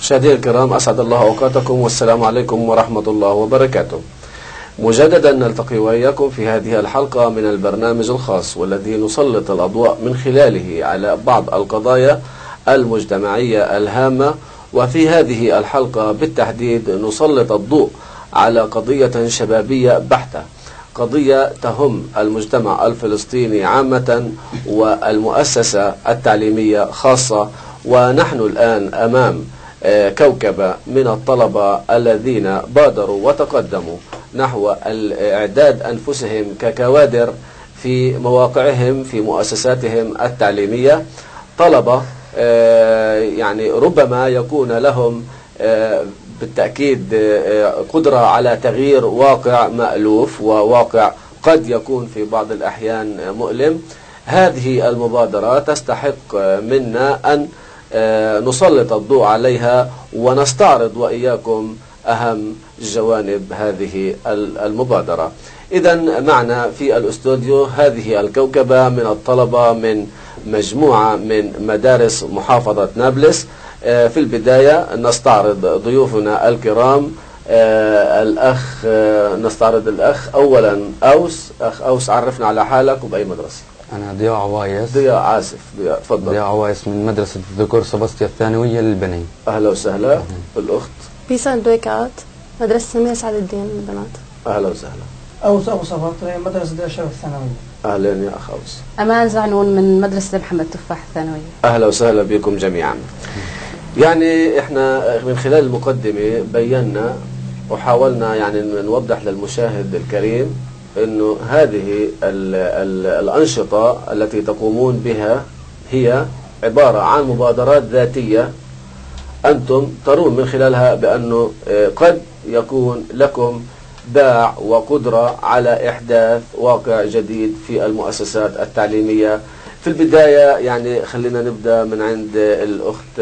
مشاهدينا الكرام، أسعد الله أوقاتكم والسلام عليكم ورحمة الله وبركاته. مجددا نلتقي وإياكم في هذه الحلقة من البرنامج الخاص والذي نسلط الأضواء من خلاله على بعض القضايا المجتمعية الهامة. وفي هذه الحلقة بالتحديد نسلط الضوء على قضية شبابية بحتة، قضية تهم المجتمع الفلسطيني عامة والمؤسسة التعليمية خاصة. ونحن الآن أمام كوكبة من الطلبة الذين بادروا وتقدموا نحو إعداد أنفسهم ككوادر في مواقعهم في مؤسساتهم التعليمية. طلبة يعني ربما يكون لهم بالتأكيد قدرة على تغيير واقع مألوف وواقع قد يكون في بعض الأحيان مؤلم. هذه المبادرة تستحق منا أن نسلط الضوء عليها ونستعرض وإياكم أهم جوانب هذه المبادرة. إذن معنا في الاستوديو هذه الكوكبة من الطلبة من مجموعة من مدارس محافظة نابلس. في البداية نستعرض ضيوفنا الكرام. نستعرض الأخ أولا أخ أوس، عرفنا على حالك وبأي مدرسة. أنا ضياء عوايس. ضياء تفضل. ضياء عوايس من مدرسة الذكور سباسطيا الثانوية للبنين. أهلا وسهلا. الأخت بيسان دويكات، مدرسة سمير سعد الدين للبنات. أهلا وسهلا. أوس أبو صفط، مدرسة داشة الثانوية. أهلا يا أخ أوس. أمان زعنون من مدرسة محمد تفاح الثانوية. أهلا وسهلا بكم جميعا. يعني إحنا من خلال المقدمة بينا وحاولنا يعني نوضح للمشاهد الكريم إنه هذه الأنشطة التي تقومون بها هي عبارة عن مبادرات ذاتية أنتم ترون من خلالها بأنه قد يكون لكم باع وقدرة على إحداث واقع جديد في المؤسسات التعليمية. في البداية يعني خلينا نبدأ من عند الأخت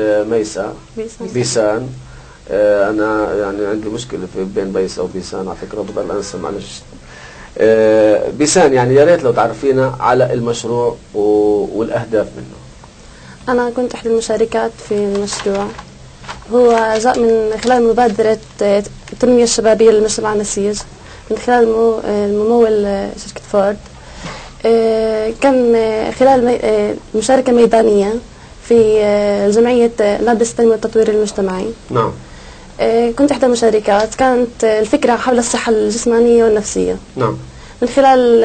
بيسان. أنا يعني عندي مشكلة بين بيسا وبيسان على فكرة، بضل أنسى معلش. بيسان، يعني يا ريت لو تعرفينا على المشروع والأهداف منه. أنا كنت إحدى المشاركات في المشروع، هو جاء من خلال مبادرة التنمية الشبابية للمجتمع النسيج من خلال الممول شركة فورد. كان خلال مشاركة ميدانية في جمعية نابلس للتنمية والتطوير المجتمعي. نعم. كنت إحدى المشاركات. كانت الفكرة حول الصحة الجسمانية والنفسية. نعم. من خلال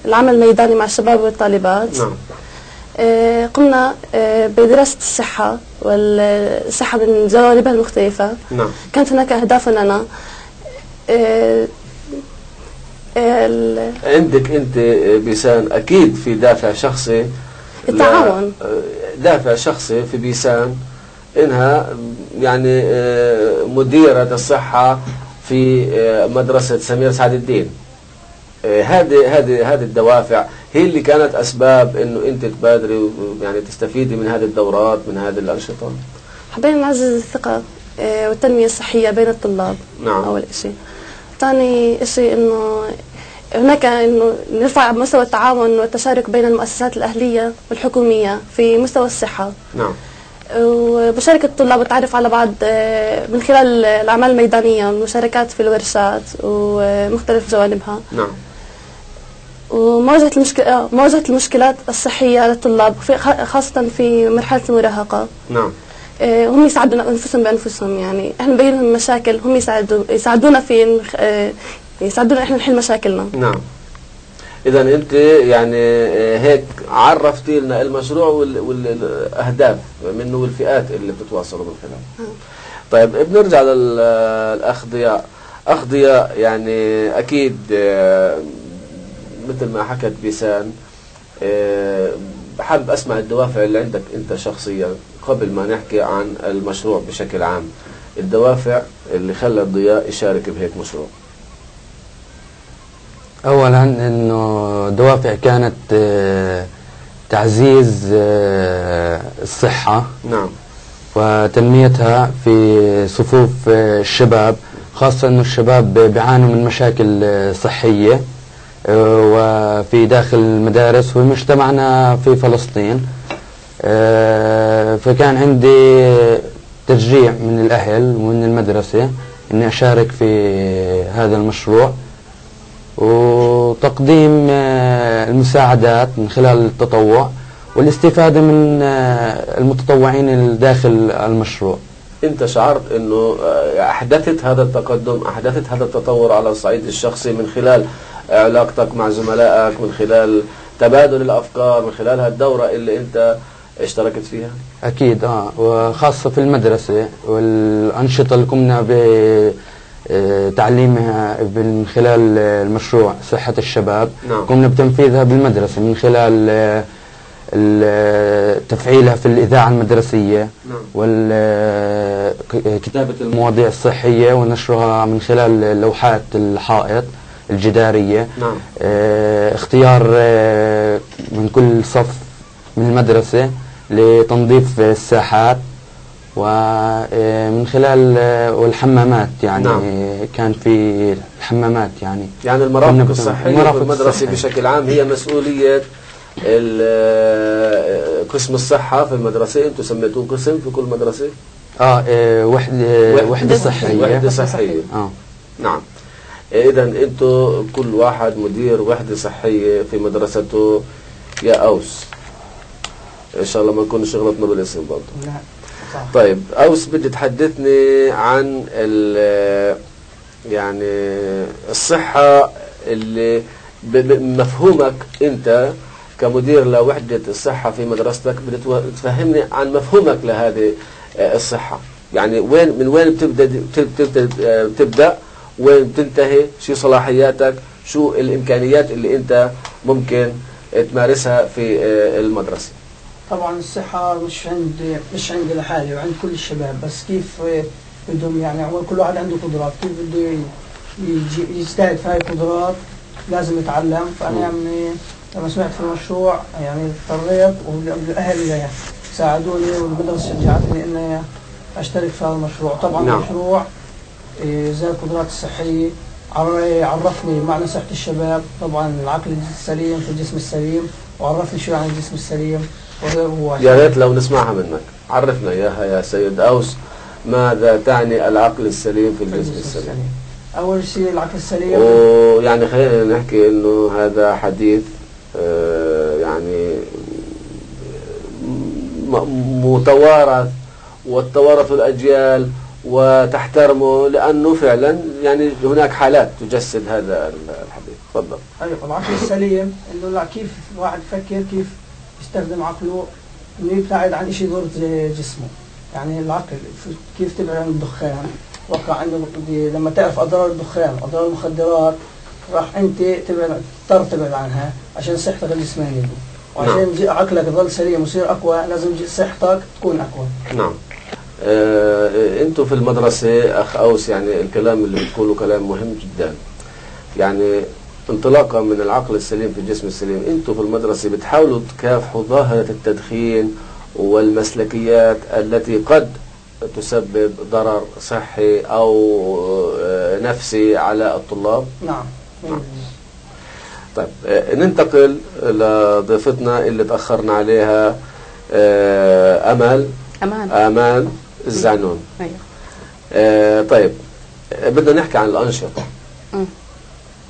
العمل الميداني مع الشباب والطالبات. نعم. قمنا بدراسة الصحة والصحة من جوانبها المختلفة. نعم. كانت هناك أهداف لنا. عندك أنت بيسان أكيد في دافع شخصي، التعاون، دافع شخصي في بيسان إنها يعني مديرة الصحة في مدرسة سمير سعد الدين. هذه الدوافع هي اللي كانت أسباب إنه أنت تبادري يعني تستفيدي من هذه الدورات، من هذه الأنشطة. حبينا نعزز الثقة والتنمية الصحية بين الطلاب. نعم. أول شيء. ثاني شيء إنه هناك إنه نرفع مستوى التعاون والتشارك بين المؤسسات الأهلية والحكومية في مستوى الصحة. نعم. ومشاركة الطلاب والتعرف على بعض من خلال الأعمال الميدانية والمشاركات في الورشات ومختلف جوانبها. نعم. ومواجهة المشكلات الصحية للطلاب خاصة في مرحلة المراهقة. نعم. هم يساعدونا أنفسهم بأنفسهم، يعني إحنا نبين لهم مشاكل، هم يساعدونا في يساعدونا إحنا نحل مشاكلنا. نعم. إذا أنت يعني هيك عرفتي لنا المشروع والأهداف منه والفئات اللي بتتواصلوا من خلالها. طيب بنرجع للأخ ضياء. أخ ضياء، يعني أكيد مثل ما حكت بيسان، بحب أسمع الدوافع اللي عندك أنت شخصيا قبل ما نحكي عن المشروع بشكل عام. الدوافع اللي خلت ضياء يشارك بهيك مشروع. أولا إنه دوافع كانت تعزيز الصحة. نعم. وتنميتها في صفوف الشباب، خاصة إنه الشباب بيعانوا من مشاكل صحية وفي داخل المدارس ومجتمعنا في فلسطين. فكان عندي تشجيع من الأهل ومن المدرسة إني أشارك في هذا المشروع، وتقديم المساعدات من خلال التطوع والاستفادة من المتطوعين الداخل المشروع. أنت شعرت أنه أحدثت هذا التقدم، أحدثت هذا التطور على الصعيد الشخصي من خلال علاقتك مع زملائك، من خلال تبادل الأفكار، من خلال هالدورة اللي أنت اشتركت فيها؟ أكيد وخاصة في المدرسة والأنشطة اللي قمنا بتعليمها من خلال المشروع صحة الشباب. نعم. قمنا بتنفيذها بالمدرسة من خلال تفعيلها في الإذاعة المدرسية. نعم. وكتابة المواضيع الصحية ونشرها من خلال لوحات الحائط الجدارية. نعم. اختيار من كل صف من المدرسة لتنظيف الساحات، ومن خلال والحمامات يعني. نعم. كان في الحمامات يعني المرافق الصحية في المدرسة بشكل عام هي مسؤولية قسم الصحة في المدرسة. انتم سميتوه قسم في كل مدرسة؟ وحدة صحية. وحدة صحية. نعم. إذا أنتم كل واحد مدير وحدة صحية في مدرسته يا أوس. إن شاء الله ما نكون شغلتنا بالاسم برضه. لا صح. طيب أوس، بدي تحدثني عن يعني الصحة اللي بمفهومك أنت كمدير لوحدة الصحة في مدرستك. بدي تفهمني عن مفهومك لهذه الصحة، يعني من وين بتبدأ وين بتنتهي، شو صلاحياتك، شو الإمكانيات اللي أنت ممكن تمارسها في المدرسة. طبعا الصحة مش عندي لحالي وعند كل الشباب، بس كيف بدهم يعني كل واحد عنده قدرات، كيف بده يجتهد في هاي القدرات لازم يتعلم. فأنا يعني لما سمعت في المشروع يعني اضطريت، والأهل ساعدوني والمدرسة شجعتني إني أشترك في هذا المشروع. طبعا نعم. المشروع زي القدرات الصحية، عرفني معنى صحة الشباب، طبعا العقل السليم في الجسم السليم، وعرفني شو عن الجسم السليم. يا ريت لو نسمعها منك، عرفنا إياها يا سيد أوس. ماذا تعني العقل السليم في الجسم السليم؟ أول شيء العقل السليم، ويعني خلينا نحكي إنه هذا حديث يعني متوارث، وتوارث الأجيال وتحترمه، لأنه فعلا يعني هناك حالات تجسد هذا الحديث. تفضل. أيوة. العقل السليم إنه لا، كيف الواحد يفكر، كيف يستخدم عقله إنه يبتعد عن شيء يضر جسمه. يعني العقل كيف تبعد عن الدخان. وقع عنده لما تعرف أضرار الدخان، أضرار المخدرات، راح أنت تضطر تبعد عنها عشان صحتك الجسمانية، وعشان عقلك يظل سليم ويصير أقوى لازم صحتك تكون أقوى. نعم. انتوا في المدرسة أخ أوس، يعني الكلام اللي بتقوله كلام مهم جدا. يعني انطلاقا من العقل السليم في الجسم السليم، انتوا في المدرسة بتحاولوا تكافحوا ظاهرة التدخين والمسلكيات التي قد تسبب ضرر صحي أو نفسي على الطلاب. نعم. طيب ننتقل لضيفتنا اللي تأخرنا عليها، أمان الزعنون. أيوة. طيب بدنا نحكي عن الأنشطة.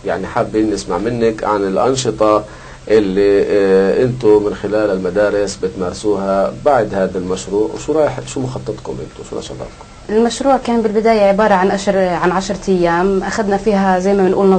يعني حابين نسمع منك عن الأنشطة اللي انتم من خلال المدارس بتمارسوها بعد هذا المشروع، شو مخططكم انتم، شو نشاطاتكم؟ المشروع كان بالبداية عبارة عن 10 أيام أخذنا فيها زي ما بنقول